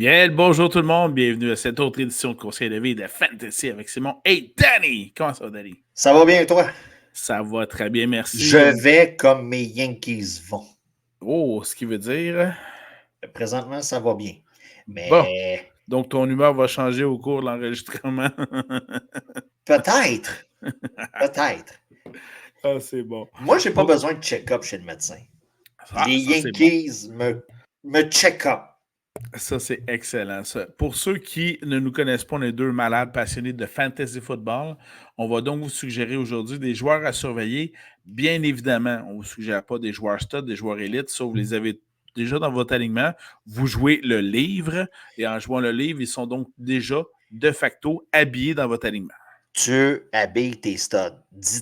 Bien, le bonjour tout le monde. Bienvenue à cette autre édition de Conseil de vie de Fantasy avec Simon et Danny. Comment ça va, Danny? Ça va bien, toi? Ça va très bien, merci. Je vais comme mes Yankees vont. Oh, ce qui veut dire... Présentement, ça va bien. Bon, Mais donc ton humeur va changer au cours de l'enregistrement. peut-être, peut-être. Ah, c'est bon. Moi, je n'ai pas Bon, besoin de check-up chez le médecin. ah, Les ça c'est bon. Yankees me check-up. Ça, c'est excellent. Ça. Pour ceux qui ne nous connaissent pas, on est deux malades passionnés de fantasy football. On va donc vous suggérer aujourd'hui des joueurs à surveiller. Bien évidemment, on ne vous suggère pas des joueurs stud, des joueurs élites, sauf que vous les avez déjà dans votre alignement. Vous jouez le livre et en jouant le livre, ils sont donc déjà de facto habillés dans votre alignement. Tu habilles tes studs,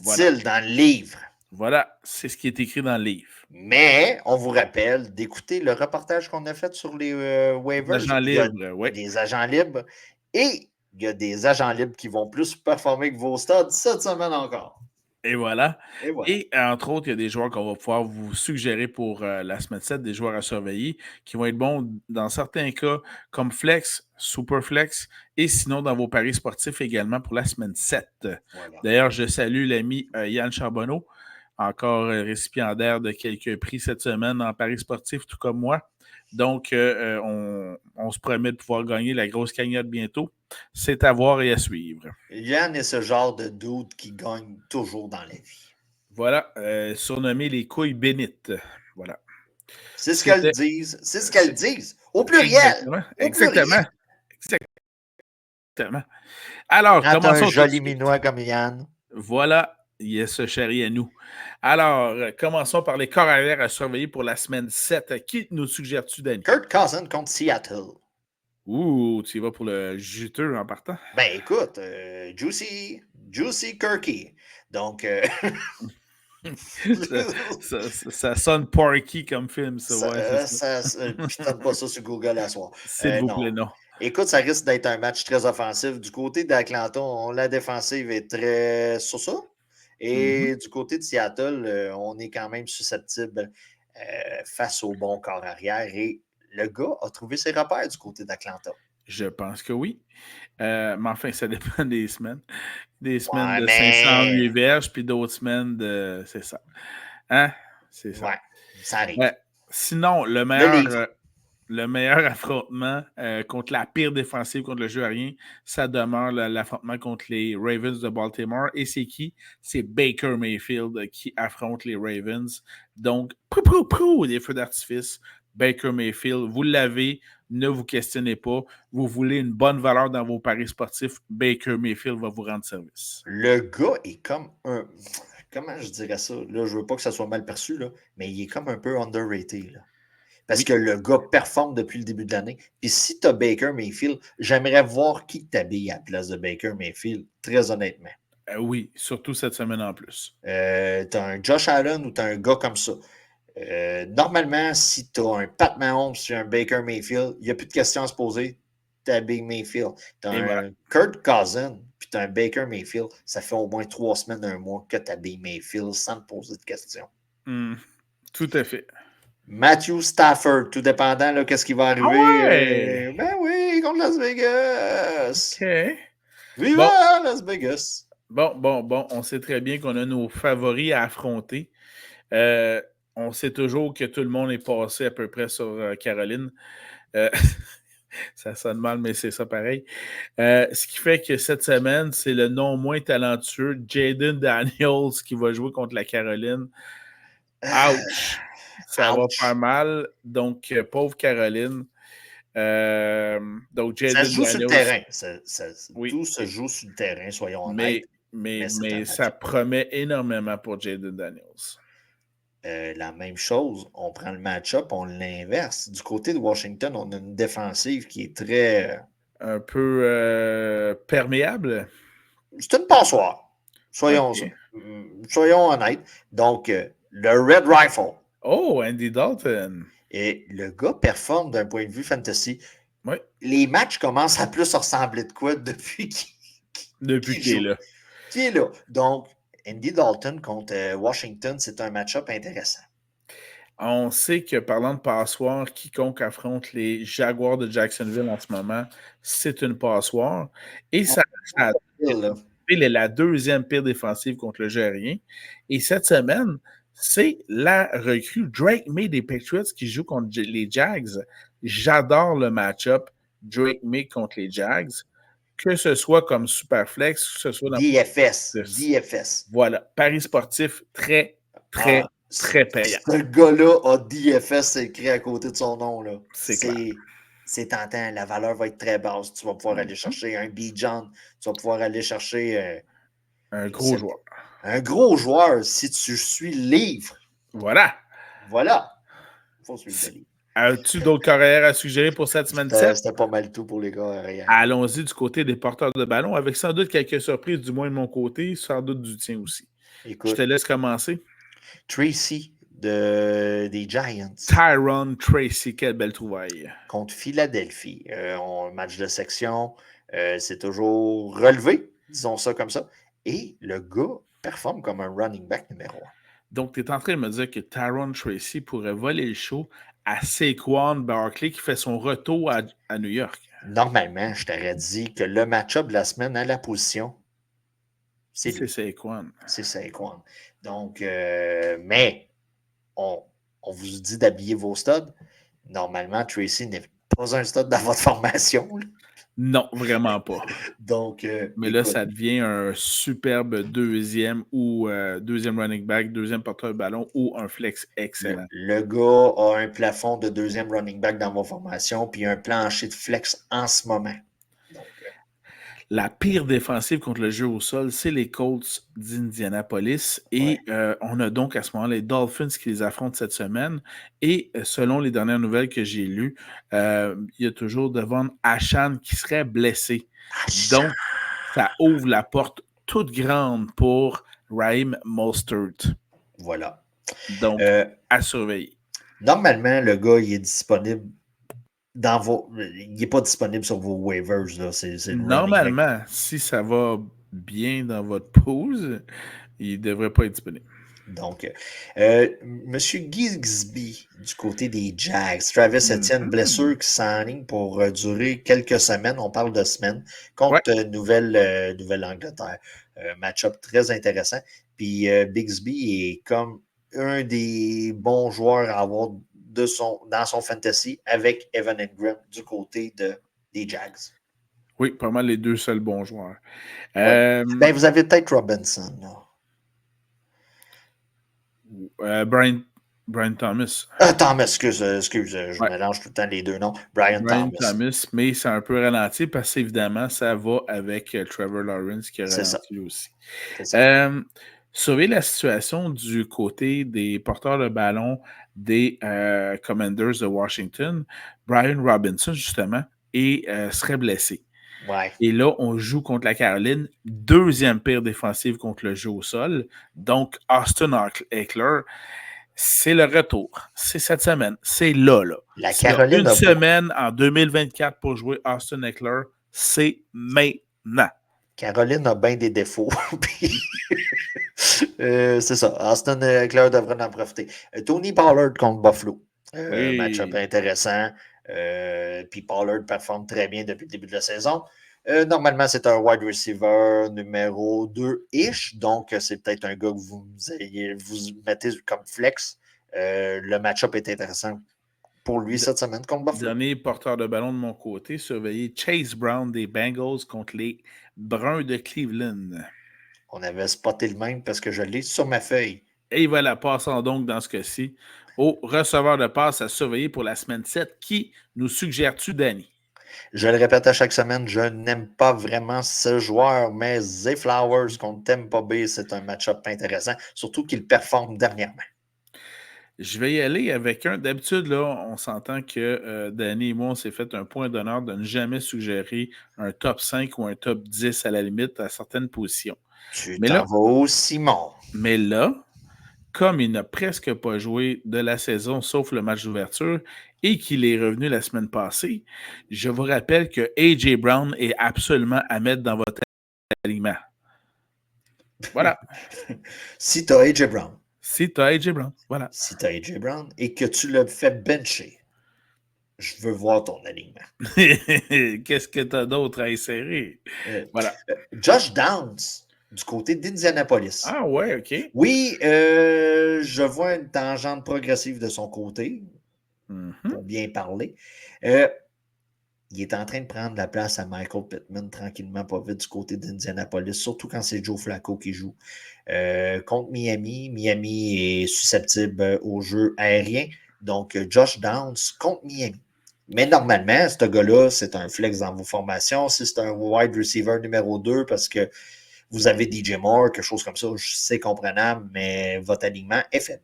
Voilà. dit-il dans le livre. Voilà, c'est ce qui est écrit dans le livre. Mais on vous rappelle d'écouter le reportage qu'on a fait sur les waivers. L'agent Il y a libre, oui. des agents libres et il y a des agents libres qui vont plus performer que vos studs cette semaine encore. Et voilà. Et voilà. Et entre autres, il y a des joueurs qu'on va pouvoir vous suggérer pour la semaine 7, des joueurs à surveiller qui vont être bons dans certains cas comme flex, super flex et sinon dans vos paris sportifs également pour la semaine 7. Voilà. D'ailleurs, je salue l'ami Yann Charbonneau, encore récipiendaire de quelques prix cette semaine en paris sportifs, tout comme moi. Donc, on se promet de pouvoir gagner la grosse cagnotte bientôt. C'est à voir et à suivre. Yann est ce genre de dude qui gagne toujours dans la vie. Voilà, surnommé les couilles bénites. Voilà. C'est ce qu'elles disent. C'est ce qu'elles disent. Au pluriel. Exactement. Au pluriel. Exactement. Alors, Quand t'as un commençons tout de joli suite. minois comme Yann. Voilà, il est ce chéri à nous. Alors, commençons par les corps arrière à surveiller pour la semaine 7. Qui nous suggères-tu, Danny? Kirk Cousins contre Seattle. Ouh, tu y vas pour le juteux en partant? Ben écoute, Juicy Kirky. Donc, ça sonne porky comme film, ça. ça, Ouais, c'est ça. pitonne pas ça sur Google à soir. S'il vous plaît, Non. non. Écoute, ça risque d'être un match très offensif. Du côté d'Atlanta, la défensive est très ça. Et du côté de Seattle, on est quand même susceptible face au bon corps arrière. Et le gars a trouvé ses repères du côté d'Atlanta. Je pense que oui. Mais enfin, ça dépend des semaines. Des semaines Ouais, de mais 508 verges, puis d'autres semaines de... C'est ça. Hein? C'est ça. ouais, ça arrive. Ouais. Sinon, Le le meilleur affrontement contre la pire défensive contre le jeu aérien, ça demeure l'affrontement contre les Ravens de Baltimore. Et c'est qui? C'est Baker Mayfield qui affronte les Ravens. Donc, des feux d'artifice. Baker Mayfield, vous l'avez, ne vous questionnez pas. Vous voulez une bonne valeur dans vos paris sportifs, Baker Mayfield va vous rendre service. Le gars est comme un... Comment je dirais ça? Là, je veux pas que ça soit mal perçu, là, mais il est comme un peu underrated. Là. Parce que le gars performe depuis le début de l'année. Puis si tu as Baker Mayfield, j'aimerais voir qui t'habille à la place de Baker Mayfield, très honnêtement. Oui, surtout cette semaine en plus. Tu as un Josh Allen ou tu as un gars comme ça. Normalement, si tu as un Pat Mahomes sur un Baker Mayfield, il n'y a plus de questions à se poser. Tu as Big Mayfield. Tu as un Voilà. Kirk Cousins, puis tu as un Baker Mayfield. Ça fait au moins 3 semaines, 1 mois que tu as Big Mayfield sans te poser de questions. Tout à fait. Matthew Stafford, tout dépendant, là, qu'est-ce qui va arriver. Ah ouais! Ben oui, contre Las Vegas. OK. Viva Las Vegas. Bon. On sait très bien qu'on a nos favoris à affronter. On sait toujours que tout le monde est passé à peu près sur Caroline. Ça sonne mal, mais c'est ça pareil. Ce qui fait que cette semaine, c'est le non moins talentueux Jaden Daniels qui va jouer contre la Caroline. Ouch! Ça va faire mal. Donc, pauvre Caroline. Donc, Jaden Ça se joue sur le Daniels. terrain. Oui. Tout se joue sur le terrain, soyons Mais, honnêtes. mais, c'est mais un ça match-up. promet énormément pour Jaden Daniels. La même chose, on prend le match-up, on l'inverse. Du côté de Washington, on a une défensive qui est très... Un peu perméable. C'est une passoire. OK. Soyons honnêtes. Donc, le Red Rifle. Oh, Andy Dalton. Et le gars performe d'un point de vue fantasy. Oui. Les matchs commencent à plus ressembler de quoi depuis Qu'il est là. Qui est là. Donc, Andy Dalton contre Washington, c'est un match-up intéressant. On sait que, parlant de passoire, quiconque affronte les Jaguars de Jacksonville en ce moment, c'est une passoire. Et ça reste la deuxième pire défensive contre le jeu aérien. Et cette semaine, c'est la recrue Drake May des Patriots qui joue contre les Jags. J'adore le match-up Drake May contre les Jags, que ce soit comme Superflex, que ce soit dans DFS. Voilà, paris sportif très, très, très payant. Ce gars-là a DFS écrit à côté de son nom. Là. C'est tentant. La valeur va être très basse. Tu vas pouvoir aller chercher un B-John. Tu vas pouvoir aller chercher un gros joueur. Un gros joueur si tu suis le livre. Voilà. Il faut suivre le livre. As-tu d'autres carrières à suggérer pour cette semaine 7? C'était pas mal tout pour les carrières. Allons-y du côté des porteurs de ballon, avec sans doute quelques surprises, du moins de mon côté, sans doute du tien aussi. Écoute, je te laisse commencer. Tracy des Giants. Tyrone Tracy, quelle belle trouvaille. Contre Philadelphie. Match de section, c'est toujours relevé, disons ça comme ça. Et le gars performe comme un running back numéro 1. Donc, tu es en train de me dire que Tyrone Tracy pourrait voler le show à Saquon Barkley qui fait son retour à New York. Normalement, je t'aurais dit que le match-up de la semaine à la position, c'est Saquon. C'est Saquon. Donc, mais on vous dit d'habiller vos studs. Normalement, Tracy n'est pas un stud dans votre formation. Là. Non, vraiment pas. Donc, mais là, ça devient un superbe deuxième running back, deuxième porteur de ballon ou un flex excellent. Le gars a un plafond de deuxième running back dans vos formations puis un plancher de flex en ce moment. Donc, la pire défensive contre le jeu au sol, c'est les Colts d'Indianapolis. Et on a donc à ce moment-là les Dolphins qui les affrontent cette semaine. Et selon les dernières nouvelles que j'ai lues, il y a toujours Devon Achane qui serait blessé. Donc, ça ouvre la porte toute grande pour Raheem Mostert. Voilà. Donc, à surveiller. Normalement, le gars, il est disponible il n'est pas disponible sur vos waivers. Là. Normalement, si ça va bien dans votre pause, il ne devrait pas être disponible. Donc, M. Gigsby, du côté des Jags, Travis Etienne, blessure qui s'enligne pour durer quelques semaines, on parle de semaines, contre Nouvelle-Angleterre. Match-up très intéressant. Puis Bigsby est comme un des bons joueurs à avoir dans son fantasy avec Evan Engram du côté des Jags. Oui, pas mal les deux seuls bons joueurs. Vous avez peut-être Robinson. Brian Thomas. Thomas, excuse, je mélange tout le temps les deux noms. Brian Thomas, mais c'est un peu ralenti parce qu'évidemment, ça va avec Trevor Lawrence qui a ralenti aussi. Sauver la situation du côté des porteurs de ballon des Commanders de Washington, Brian Robinson, justement, serait blessé. Ouais. Et là, on joue contre la Caroline, deuxième pire défensive contre le jeu au sol. Donc, Austin Ekeler, c'est le retour. C'est cette semaine. C'est là. La Caroline une semaine en 2024 pour jouer Austin Ekeler, c'est maintenant. Caroline a bien des défauts. C'est ça. Austin Ekeler devrait en profiter. Tony Pollard contre Buffalo. Match-up intéressant. Puis Pollard performe très bien depuis le début de la saison. Normalement, c'est un wide receiver numéro 2-ish. Donc, c'est peut-être un gars que vous mettez comme flex. Le match-up est intéressant pour lui cette semaine contre Buffalo. Dernier porteur de ballon de mon côté, surveiller Chase Brown des Bengals contre les Bruns de Cleveland. On avait spoté le même parce que je l'ai sur ma feuille. Et voilà, passons donc dans ce cas-ci au receveur de passe à surveiller pour la semaine 7. Qui nous suggères-tu, Danny? Je le répète à chaque semaine, je n'aime pas vraiment ce joueur, mais Zay Flowers contre Tampa Bay, c'est un match-up intéressant, surtout qu'il performe dernièrement. Je vais y aller avec un. D'habitude, là, on s'entend que Danny et moi, on s'est fait un point d'honneur de ne jamais suggérer un top 5 ou un top 10 à la limite à certaines positions. Tu t'en vas au Simon. Mais là, comme il n'a presque pas joué de la saison, sauf le match d'ouverture, et qu'il est revenu la semaine passée, je vous rappelle que A.J. Brown est absolument à mettre dans votre alignement. Voilà. Si tu as A.J. Brown. Si tu as AJ Brown, voilà. Si tu as AJ Brown et que tu le fais bencher, je veux voir ton alignement. Qu'est-ce que tu as d'autre à insérer? Voilà. Josh Downs, du côté d'Indianapolis. Ah ouais, OK. Oui, je vois une tangente progressive de son côté, pour bien parler. Il est en train de prendre la place à Michael Pittman tranquillement, pas vite, du côté d'Indianapolis, surtout quand c'est Joe Flacco qui joue. Contre Miami, Miami est susceptible au jeu aérien. Donc, Josh Downs contre Miami. Mais normalement, ce gars-là, c'est un flex dans vos formations. Si c'est un wide receiver numéro 2 parce que vous avez DJ Moore, quelque chose comme ça, c'est comprenable, mais votre alignement est faible.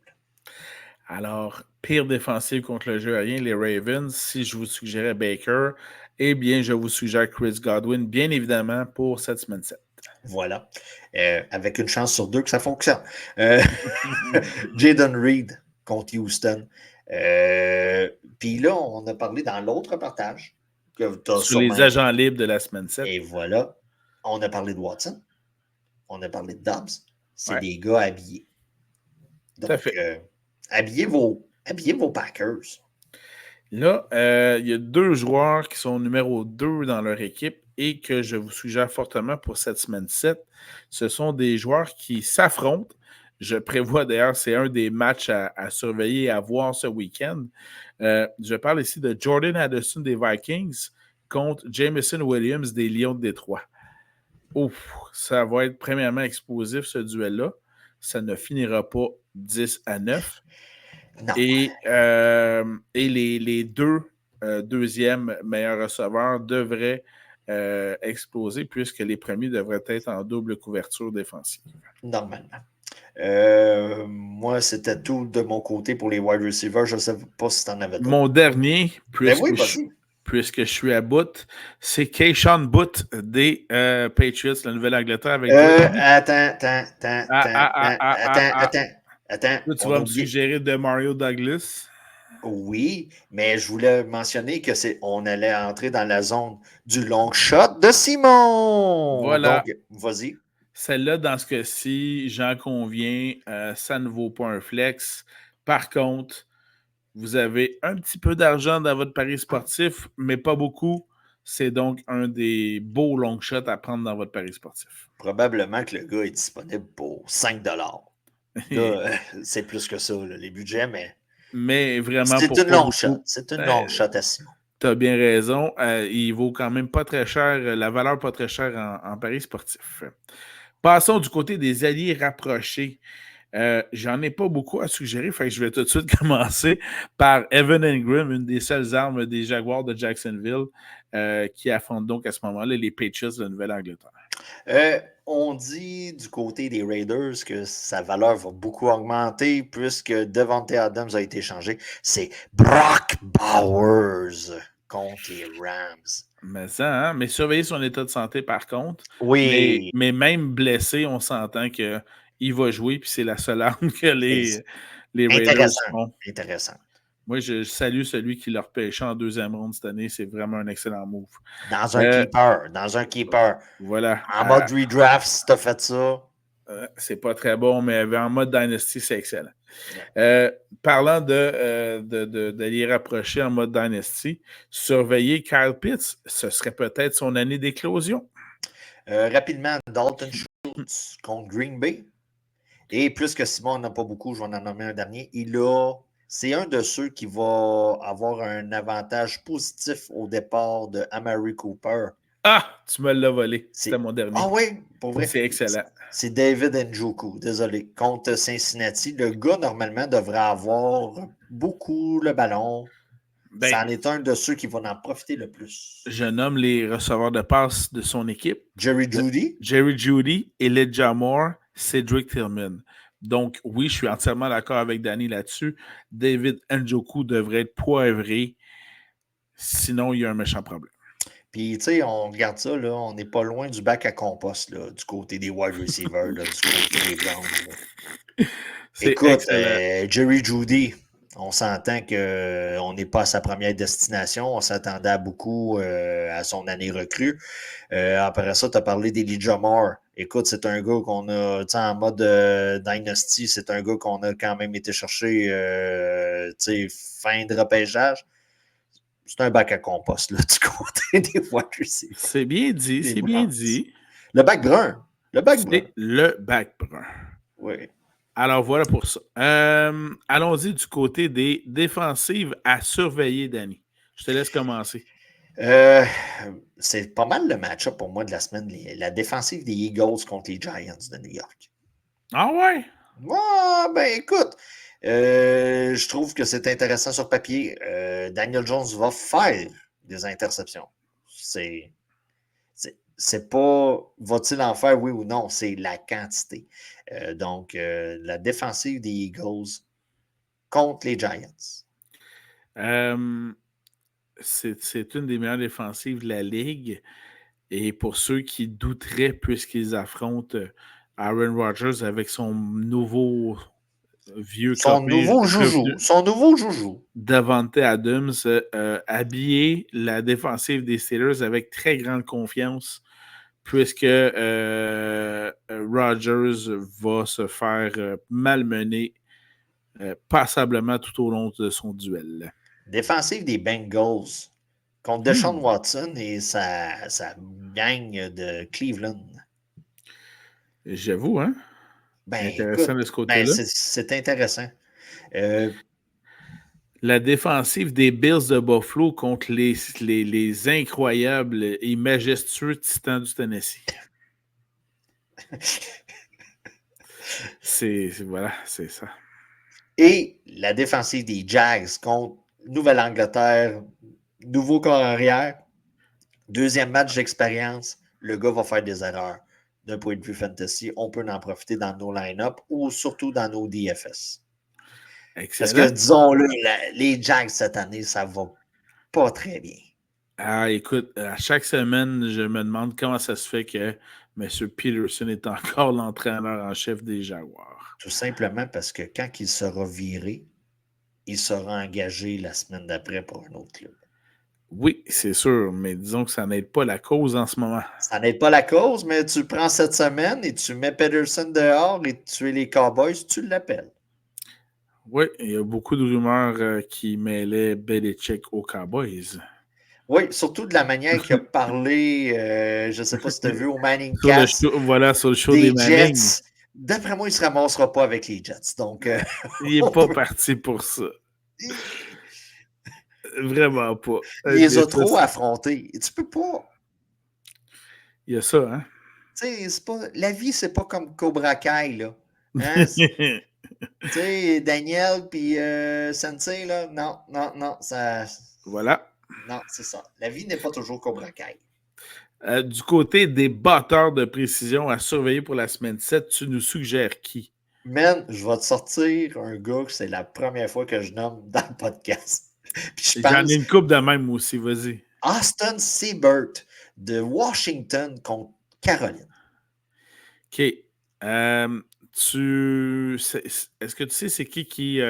Alors, pire défensive contre le jeu aérien, les Ravens. Si je vous suggérais Baker, eh bien, je vous suggère Chris Godwin, bien évidemment, pour cette semaine 7. Voilà. Avec une chance sur 2 que ça fonctionne. Jaden Reed contre Houston. Puis là, on a parlé dans l'autre partage. Que Sur les agents libres de la semaine 7. Et voilà. On a parlé de Watson. On a parlé de Dobbs. C'est des gars habillés. Donc, habillez vos Packers. Là, il y a 2 joueurs qui sont numéro 2 dans leur équipe et que je vous suggère fortement pour cette semaine 7. Ce sont des joueurs qui s'affrontent. Je prévois d'ailleurs, c'est un des matchs à surveiller et à voir ce week-end. Je parle ici de Jordan Addison des Vikings contre Jameson Williams des Lions de Détroit. Ouf, ça va être premièrement explosif ce duel-là. Ça ne finira pas 10-9. Non. Et les deux deuxièmes meilleurs receveurs devraient exploser puisque les premiers devraient être en double couverture défensive. Normalement. Moi, c'était tout de mon côté pour les wide receivers. Je ne sais pas si tu en avais d'autres. Mon dernier, puisque je suis à bout, c'est Keyshawn Butt des Patriots, la Nouvelle-Angleterre. Avec Attends. Là, tu vas me suggérer de Mario Douglas. Oui, mais je voulais mentionner que on allait entrer dans la zone du long shot de Simon. Voilà. Donc, vas-y. Celle-là, dans ce cas-ci, j'en conviens, ça ne vaut pas un flex. Par contre, vous avez un petit peu d'argent dans votre pari sportif, mais pas beaucoup. C'est donc un des beaux long shots à prendre dans votre pari sportif. Probablement que le gars est disponible pour 5 Là, c'est plus que ça, là, les budgets, mais vraiment, c'est une long shot. C'est une long shot à Simon. Tu as bien raison. Il vaut quand même pas très cher, la valeur pas très chère en pari sportif. Passons du côté des alliés rapprochés. J'en ai pas beaucoup à suggérer, fait que je vais tout de suite commencer par Evan Engram, une des seules armes des Jaguars de Jacksonville, qui affrontent donc à ce moment-là les Patriots de Nouvelle-Angleterre. On dit du côté des Raiders que sa valeur va beaucoup augmenter puisque Devontae Adams a été changé. C'est Brock Bowers contre les Rams. Mais surveiller son état de santé par contre. Oui. Mais même blessé, on s'entend qu'il va jouer, puis c'est la seule arme que les Raiders ont. Intéressant. Moi, je salue celui qui leur pêchait en deuxième ronde cette année. C'est vraiment un excellent move. Dans un keeper. Voilà. En mode redraft, si tu as fait ça. C'est pas très bon, mais en mode Dynasty, c'est excellent. Parlant d'allier rapprocher en mode Dynasty, surveiller Kyle Pitts, ce serait peut-être son année d'éclosion. Rapidement, Dalton Schultz contre Green Bay. Et plus que Simon n'a pas beaucoup, je vais en nommer un dernier. C'est un de ceux qui va avoir un avantage positif au départ de Amari Cooper. Ah, tu me l'as volé. C'était mon dernier. Ah oui, pour vrai. C'est excellent. C'est David Njoku, désolé. Contre Cincinnati, le gars, normalement, devrait avoir beaucoup le ballon. Ça en est un de ceux qui vont en profiter le plus. Je nomme les receveurs de passe de son équipe. Jerry Jeudy, Elijah Moore, Cedric Tillman. Donc, oui, je suis entièrement d'accord avec Danny là-dessus. David Njoku devrait être poivré. Sinon, il y a un méchant problème. Puis, tu sais, on regarde ça, là, on n'est pas loin du bac à compost, là, du côté des wide receivers, là, du côté des Browns. Écoute, Jerry Jeudy, On s'entend qu'on n'est pas à sa première destination. On s'attendait à beaucoup à son année recrue. Après ça, tu as parlé d'Elijah Moore. Écoute, c'est un gars qu'on a, en mode Dynasty, c'est un gars qu'on a quand même été chercher fin de repêchage. C'est un bac à compost, là, du côté des wide receivers. C'est bien dit, Des c'est bien Browns. dit. Le bac brun. Le bac brun. C'est le bac brun. Oui. Alors voilà pour ça. Allons-y du côté des défensives à surveiller, Danny. Je te laisse commencer. C'est pas mal le match-up pour moi de la semaine. La défensive des Eagles contre les Giants de New York. Ah ouais? Ouais, ben écoute, je trouve que c'est intéressant sur papier. Daniel Jones va faire des interceptions. C'est pas va-t-il en faire, oui ou non, c'est la quantité. Donc, la défensive des Eagles contre les Giants. C'est une des meilleures défensives de la Ligue. Et pour ceux qui douteraient, puisqu'ils affrontent Aaron Rodgers avec son nouveau vieux Son nouveau joujou. Davante Adams, habiller la défensive des Steelers avec très grande confiance, puisque Rodgers va se faire malmener passablement tout au long de son duel. Défensive des Bengals contre Deshaun Watson et sa gang de Cleveland. J'avoue, hein? Ben, Intéressant écoute, de ce côté-là. c'est intéressant. La défensive des Bills de Buffalo contre les incroyables et majestueux Titans du Tennessee. Voilà, c'est ça. Et la défensive des Jags contre Nouvelle-Angleterre, nouveau corps arrière, deuxième match d'expérience, le gars va faire des erreurs. D'un point de vue fantasy, on peut en profiter dans nos line-up ou surtout dans nos DFS. Excellent. Parce que, disons-le, les Jags cette année, ça va pas très bien. Ah, écoute, à chaque semaine, je me demande comment ça se fait que M. Peterson est encore l'entraîneur en chef des Jaguars. Tout simplement parce que quand il sera viré, il sera engagé la semaine d'après pour un autre club. Oui, c'est sûr, mais disons que ça n'aide pas la cause en ce moment. Ça n'aide pas la cause, mais tu prends cette semaine et tu mets Peterson dehors et tu es les Cowboys, tu l'appelles. Oui, il y a beaucoup de rumeurs qui mêlaient Belichick aux Cowboys. Oui, surtout de la manière qu'il a parlé, je ne sais pas si tu as vu au Manning sur Cast. Sur le show des Manning. Jets. D'après moi, il ne se ramassera pas avec les Jets. Donc, il n'est pas parti pour ça. Vraiment pas. Il les a trop affrontés. Tu peux pas. Il y a ça, hein? Tu sais, la vie, c'est pas comme Cobra Kai, là. Hein? Tu sais, Daniel puis Sensei, là, non, ça... Voilà. Non, c'est ça. La vie n'est pas toujours Cobra Kai. Du côté des batteurs de précision à surveiller pour la semaine 7, tu nous suggères qui? Man, je vais te sortir un gars que c'est la première fois que je nomme dans le podcast. Puis j'en ai une coupe de même aussi, vas-y. Austin Seibert de Washington contre Caroline. OK. Est-ce que tu sais c'est qui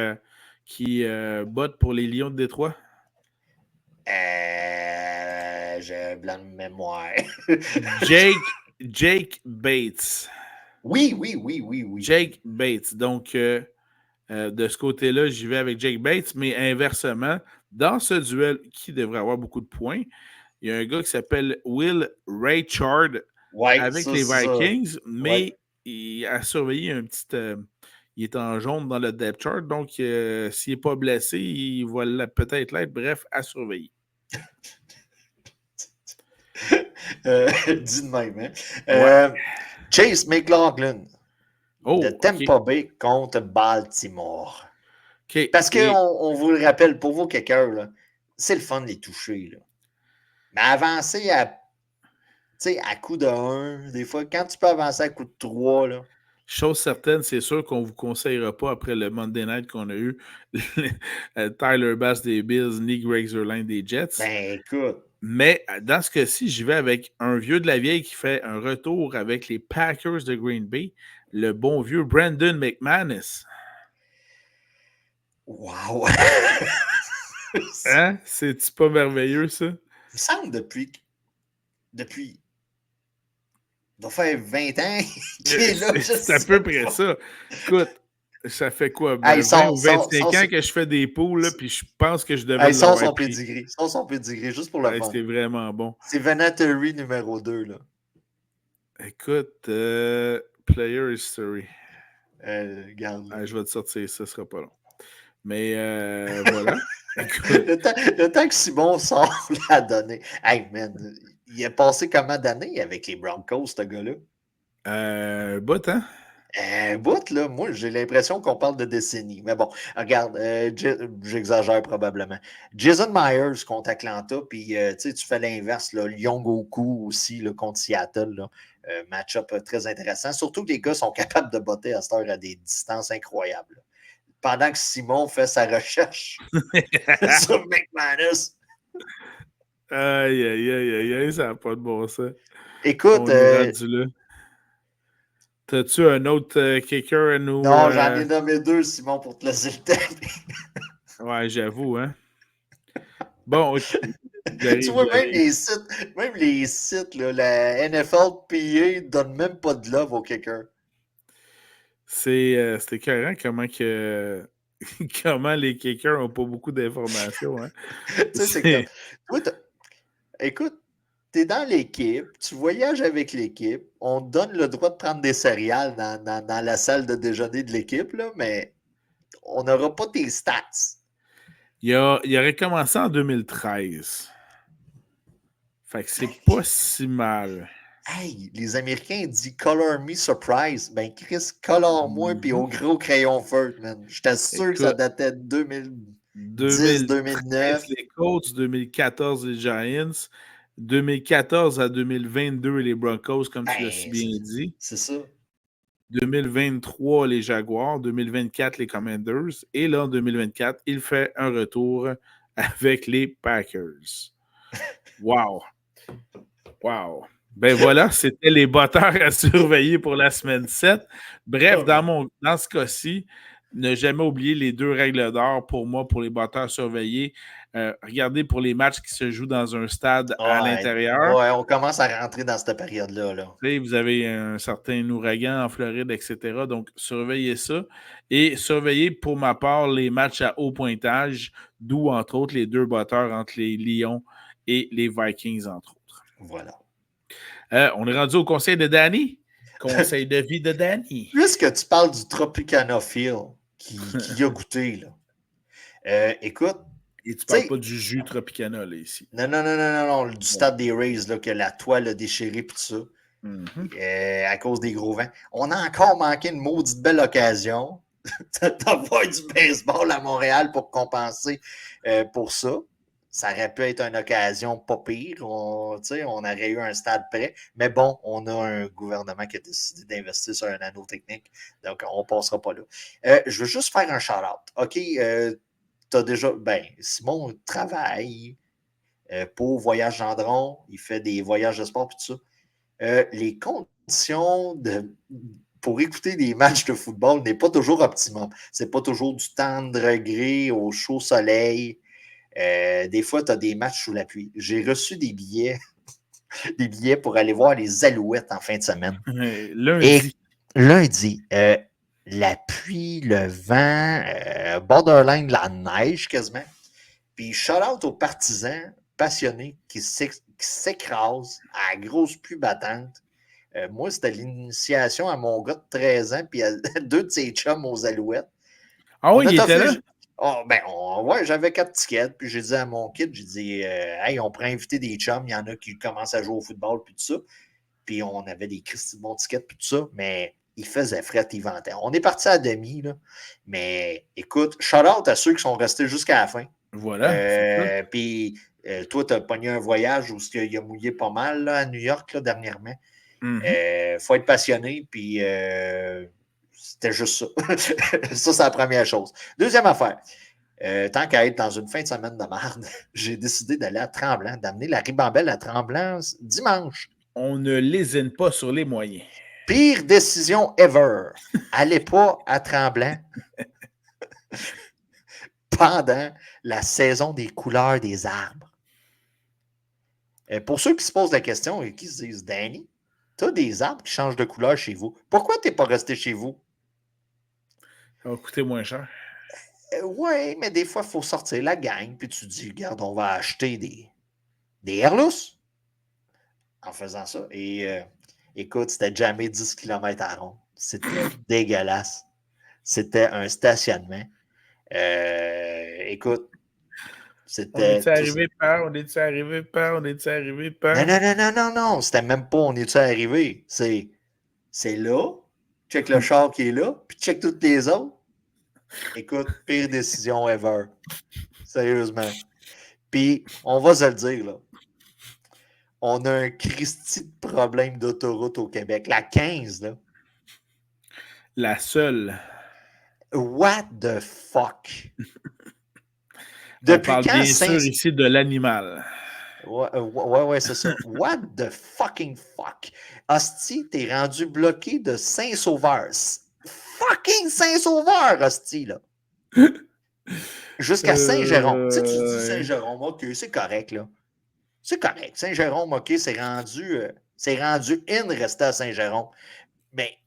botte pour les Lions de Détroit? J'ai blanc de mémoire. Jake Bates. Oui. Jake Bates. Donc, de ce côté-là, j'y vais avec Jake Bates, mais inversement, dans ce duel qui devrait avoir beaucoup de points, il y a un gars qui s'appelle Will Raychard avec les Vikings, mais il a surveillé un petit... il est en jaune dans le depth chart, donc s'il n'est pas blessé, il va peut-être l'être. Bref, à surveiller. Dis de même, hein? Chase McLaughlin de Tampa Bay contre Baltimore. Okay. Parce qu'on vous le rappelle, pour vos kickers, c'est le fun de les toucher. Là. Mais avancer à coup de 1, des fois, quand tu peux avancer à coup de 3, là. Chose certaine, c'est sûr qu'on ne vous conseillera pas après le Monday Night qu'on a eu, Tyler Bass des Bills, ni Greg Zuerlein des Jets. Ben, écoute. Mais dans ce cas-ci, j'y vais avec un vieux de la vieille qui fait un retour avec les Packers de Green Bay, le bon vieux Brandon McManus. Wow! Hein? C'est-tu pas merveilleux, ça? Il me semble depuis. Il doit faire 20 ans qu'il est là, je C'est à sais peu près pas. ça. Écoute, ça fait quoi? Hey, 20 ou 25 ans que je fais des poules, puis je pense que je devais Sans l'avoir son pris. pedigree. Sans son pedigree, juste pour le Hey, fun. c'est vraiment bon. C'est Venatory numéro 2, là. Écoute, Player History. Regarde. Là. Je vais te sortir ça, ce sera pas long. Mais voilà. Écoute. le temps que Simon sort la donnée. Hey, man, il a passé combien d'années avec les Broncos, ce gars-là? Bout, hein? Un bout, là, moi, j'ai l'impression qu'on parle de décennies. Mais bon, regarde, j'exagère probablement. Jason Myers contre Atlanta, puis tu fais l'inverse, là, Lyon Goku aussi là, contre Seattle. Là, match-up très intéressant. Surtout que les gars sont capables de botter à cette heure à des distances incroyables. Là. Pendant que Simon fait sa recherche sur McManus. Aïe, aïe, aïe, aïe, aïe, ça n'a pas de bon sens. Écoute. On est rendu là. T'as-tu un autre kicker à nous. Non, j'en ai nommé 2, Simon, pour te laisser le temps. Ouais, j'avoue, hein. Bon, OK. Tu vois, même les sites, là, la NFLPA ne donne même pas de love au kicker. C'est écœurant comment les kickers n'ont pas beaucoup d'informations. Hein. Tu sais, c'est comme. Toi, écoute, tu es dans l'équipe, tu voyages avec l'équipe, on te donne le droit de prendre des céréales dans la salle de déjeuner de l'équipe, là, mais on n'aura pas tes stats. Il aurait commencé en 2013. Fait que c'est pas si mal. Hey, les Américains disent Color me surprise. Ben, Chris, colore-moi, puis au gros crayon feu, man. Je t'assure que ça datait de 2010, 2009. Les Colts, 2014, les Giants. 2014 à 2022, les Broncos, comme tu l'as si bien dit. C'est ça. 2023, les Jaguars. 2024, les Commanders. Et là, en 2024, il fait un retour avec les Packers. Wow! Wow! Ben voilà, c'était les batteurs à surveiller pour la semaine 7. Bref, dans ce cas-ci, ne jamais oublier les 2 règles d'or pour moi, pour les batteurs surveillés. Regardez pour les matchs qui se jouent dans un stade à l'intérieur. Ouais, on commence à rentrer dans cette période-là. Là. Vous avez un certain ouragan en Floride, etc. Donc, surveillez ça. Et surveillez, pour ma part, les matchs à haut pointage, d'où, entre autres, les 2 batteurs entre les Lions et les Vikings, entre autres. Voilà. On est rendu au conseil de Danny. Conseil de vie de Danny. Puisque tu parles du Tropicana Feel qui a goûté, là. Écoute. Et tu parles pas du jus Tropicana, là, ici. Non, du stade des Rays, là, que la toile a déchiré, puis tout ça. À cause des gros vents. On a encore manqué une maudite belle occasion d'avoir du baseball à Montréal pour compenser pour ça. Ça aurait pu être une occasion pas pire. On aurait eu un stade prêt. Mais bon, on a un gouvernement qui a décidé d'investir sur un anneau technique. Donc, on ne passera pas là. Je veux juste faire un shout-out. OK, tu as déjà... Simon travaille pour Voyage Gendron. Il fait des voyages de sport et tout ça. Les conditions pour écouter des matchs de football n'est pas toujours optimum. C'est pas toujours du tendre gré au chaud soleil. Des fois, tu as des matchs sous la pluie. J'ai reçu des billets pour aller voir les Alouettes en fin de semaine. Lundi, la pluie, le vent, borderline, la neige quasiment. Puis shout-out aux partisans passionnés qui s'écrasent à la grosse pluie battante. Moi, c'était l'initiation à mon gars de 13 ans puis à 2 de ses chums aux Alouettes. Ah oui, il était là? J'avais 4 tickets, puis j'ai dit à mon kid, j'ai dit, hey, on pourrait inviter des chums, il y en a qui commencent à jouer au football, puis tout ça. Puis on avait des Christy de bons tickets, puis tout ça, mais il faisait fret, il ventait. On est parti à demi, là, mais écoute, shout-out à ceux qui sont restés jusqu'à la fin. Voilà. Puis toi, tu as pogné un voyage où il a mouillé pas mal là, à New York là, dernièrement. Faut être passionné, puis c'était juste ça. Ça, c'est la première chose. Deuxième affaire. Tant qu'à être dans une fin de semaine de merde, j'ai décidé d'aller à Tremblant, d'amener la ribambelle à Tremblant dimanche. On ne lésine pas sur les moyens. Pire décision ever. Allez pas à Tremblant. pendant la saison des couleurs des arbres. Pour ceux qui se posent la question et qui se disent, Danny, tu as des arbres qui changent de couleur chez vous. Pourquoi tu n'es pas resté chez vous? Ça va coûter moins cher. Oui, mais des fois, il faut sortir la gang, puis tu dis, regarde, on va acheter des Airlus en faisant ça. Et écoute, c'était jamais 10 km à rond. C'était dégueulasse. C'était un stationnement. Écoute, On c'était. est-tu arrivé par? On est-tu arrivé par? On est-tu arrivé par? Non. C'était même pas on est-tu arrivé. C'est là. Check le char qui est là, puis check toutes les autres. Écoute, pire décision ever. Sérieusement. Puis, on va se le dire, là. On a un Christi de problème d'autoroute au Québec. La 15, là. La seule. What the fuck? On parle bien sûr ici de l'animal. Ouais, c'est ça. What the fucking fuck? Hostie, t'es rendu bloqué de Saint-Sauveur. Fucking Saint-Sauveur, hostie, là. Jusqu'à Saint-Jérôme. Tu sais, tu dis Saint-Jérôme, OK, c'est correct, là. C'est correct. Saint-Jérôme, OK, c'est rendu in rester à Saint-Jérôme. Mais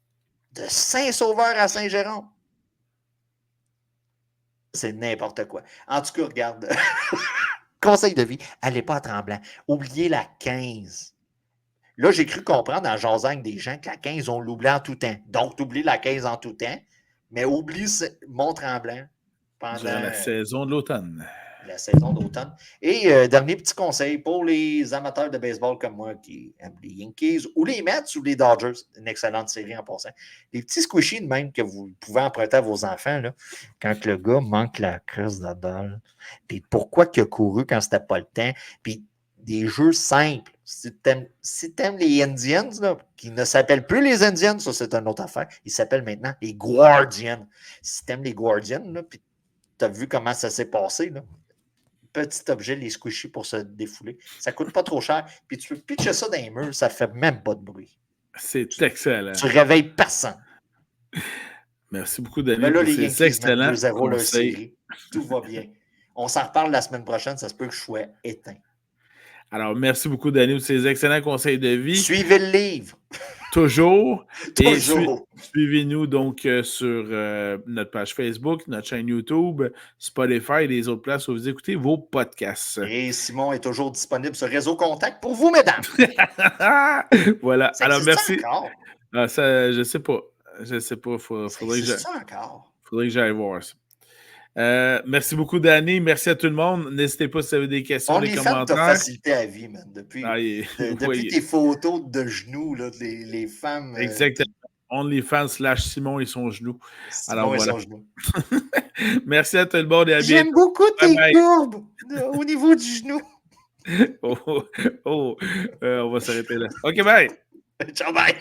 de Saint-Sauveur à Saint-Jérôme, c'est n'importe quoi. En tout cas, regarde. Conseil de vie, allez pas à Tremblant. Oubliez la 15. Là, j'ai cru comprendre en jasant avec des gens que la 15, on l'oublie en tout temps. Donc, tu oublies la 15 en tout temps, mais oublie Mont-Tremblant pendant durant la saison de l'automne. La saison d'automne. Et dernier petit conseil pour les amateurs de baseball comme moi qui aiment les Yankees ou les Mets ou les Dodgers, une excellente série en passant. Les petits squishies de même que vous pouvez emprunter à vos enfants là, quand le gars manque la crise de balle. Puis pourquoi qu'il a couru quand c'était pas le temps. Puis des jeux simples. Si t'aimes les Indians, là, qui ne s'appellent plus les Indians, ça c'est une autre affaire, ils s'appellent maintenant les Guardians. Si t'aimes les Guardians, là, puis t'as vu comment ça s'est passé, là. Petit objet, les squishies pour se défouler. Ça coûte pas trop cher. Puis tu peux pitcher ça dans les murs, ça fait même pas de bruit. C'est excellent. Tu réveilles personne. Merci beaucoup, Danny, Mais là, pour les ces Yankees excellents 2-0 leur conseils. série. Tout va bien. On s'en reparle la semaine prochaine. Ça se peut que je sois éteint. Alors, merci beaucoup, Danny, pour ces excellents conseils de vie. Suivez le livre. Toujours. Toujours. Et suivez-nous donc sur notre page Facebook, notre chaîne YouTube, Spotify et les autres places où vous écoutez vos podcasts. Et Simon est toujours disponible sur Réseau Contact pour vous, mesdames. Voilà. Ça alors, merci. Encore? Ça, je sais pas. Je sais pas. Faudrait que j'aille voir ça. Merci beaucoup, Danny. Merci à tout le monde. N'hésitez pas si vous avez des questions, des commentaires. OnlyFans t'a facilité la vie, man. Depuis tes photos de genoux, là, les femmes. Exactement. OnlyFans / Simon et son genou. Simon alors et voilà. son genou. Merci à tout le monde et à bientôt. J'aime beaucoup tes courbes au niveau du genou. On va s'arrêter là. OK, bye. Ciao, bye.